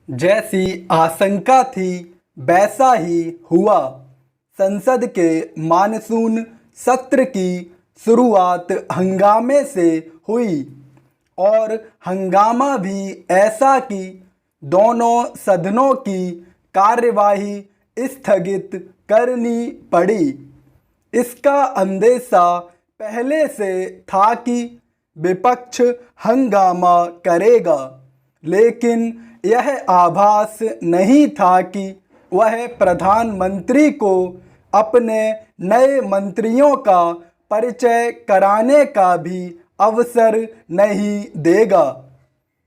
जैसी आशंका थी वैसा ही हुआ। संसद के मानसून सत्र की शुरुआत हंगामे से हुई और हंगामा भी ऐसा कि दोनों सदनों की कार्यवाही स्थगित करनी पड़ी। इसका अंदेशा पहले से था कि विपक्ष हंगामा करेगा, लेकिन यह आभास नहीं था कि वह प्रधानमंत्री को अपने नए मंत्रियों का परिचय कराने का भी अवसर नहीं देगा।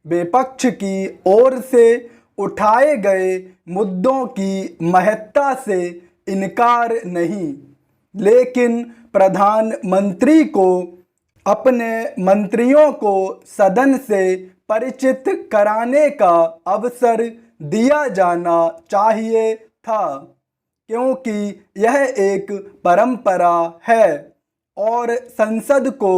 विपक्ष की ओर से उठाए गए मुद्दों की महत्ता से इनकार नहीं, लेकिन प्रधानमंत्री को अपने मंत्रियों को सदन से परिचित कराने का अवसर दिया जाना चाहिए था, क्योंकि यह एक परंपरा है और संसद को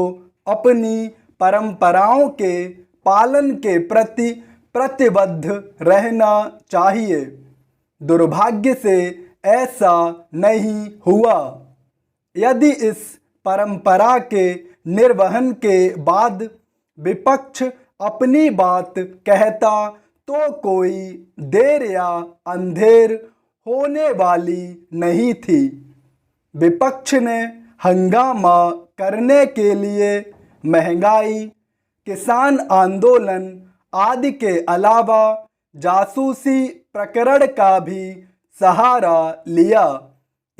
अपनी परंपराओं के पालन के प्रति प्रतिबद्ध रहना चाहिए। दुर्भाग्य से ऐसा नहीं हुआ। यदि इस परंपरा के निर्वहन के बाद विपक्ष अपनी बात कहता तो कोई देर या अंधेर होने वाली नहीं थी। विपक्ष ने हंगामा करने के लिए महंगाई, किसान आंदोलन आदि के अलावा जासूसी प्रकरण का भी सहारा लिया।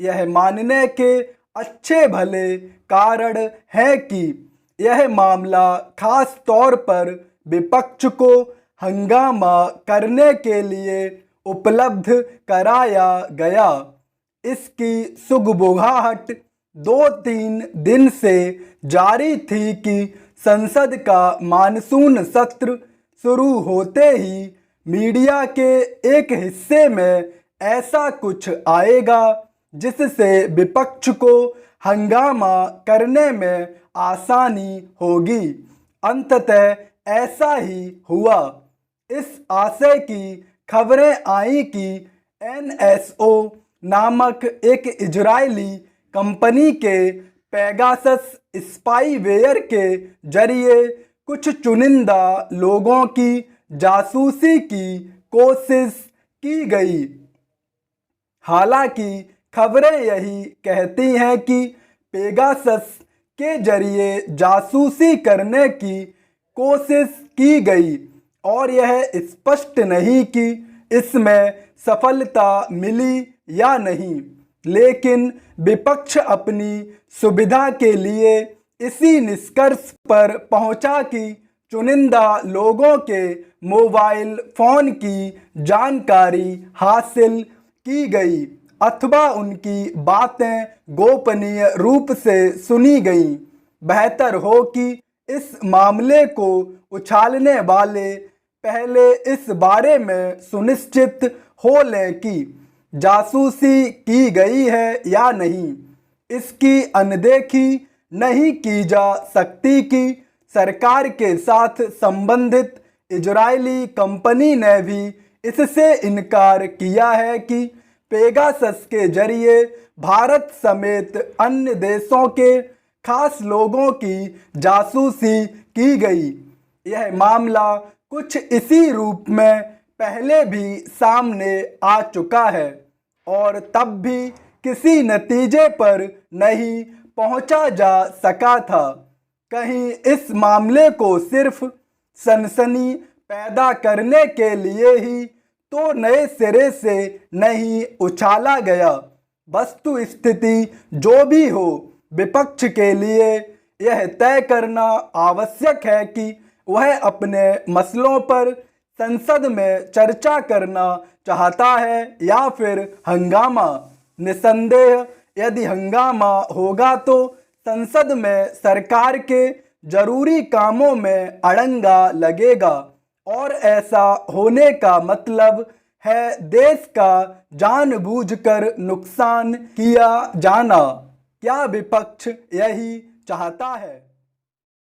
यह मानने के अच्छे भले कारण है कि यह मामला खास तौर पर विपक्ष को हंगामा करने के लिए उपलब्ध कराया गया। इसकी सुगबुगाहट 2-3 दिन से जारी थी कि संसद का मानसून सत्र शुरू होते ही मीडिया के एक हिस्से में ऐसा कुछ आएगा जिससे विपक्ष को हंगामा करने में आसानी होगी। अंततः ऐसा ही हुआ। इस आशय की खबरें आई कि NSO नामक एक इजरायली कंपनी के पेगासस स्पाईवेयर के जरिए कुछ चुनिंदा लोगों की जासूसी की कोशिश की गई। हालांकि खबरें यही कहती हैं कि पेगासस के जरिए जासूसी करने की कोशिश की गई और यह स्पष्ट नहीं कि इसमें सफलता मिली या नहीं, लेकिन विपक्ष अपनी सुविधा के लिए इसी निष्कर्ष पर पहुंचा कि चुनिंदा लोगों के मोबाइल फोन की जानकारी हासिल की गई अथवा उनकी बातें गोपनीय रूप से सुनी गईं। बेहतर हो कि इस मामले को उछालने वाले पहले इस बारे में सुनिश्चित हो लें कि जासूसी की गई है या नहीं। इसकी अनदेखी नहीं की जा सकती कि सरकार के साथ संबंधित इजरायली कंपनी ने भी इससे इनकार किया है कि पेगासस के जरिए भारत समेत अन्य देशों के खास लोगों की जासूसी की गई। यह मामला कुछ इसी रूप में पहले भी सामने आ चुका है और तब भी किसी नतीजे पर नहीं पहुंचा जा सका था। कहीं इस मामले को सिर्फ सनसनी पैदा करने के लिए ही तो नए सिरे से नहीं उछाला गया। वस्तु स्थिति जो भी हो, विपक्ष के लिए यह तय करना आवश्यक है कि वह अपने मसलों पर संसद में चर्चा करना चाहता है या फिर हंगामा। निसंदेह यदि हंगामा होगा तो संसद में सरकार के जरूरी कामों में अड़ंगा लगेगा और ऐसा होने का मतलब है देश का जानबूझकर नुकसान किया जाना। क्या विपक्ष यही चाहता है?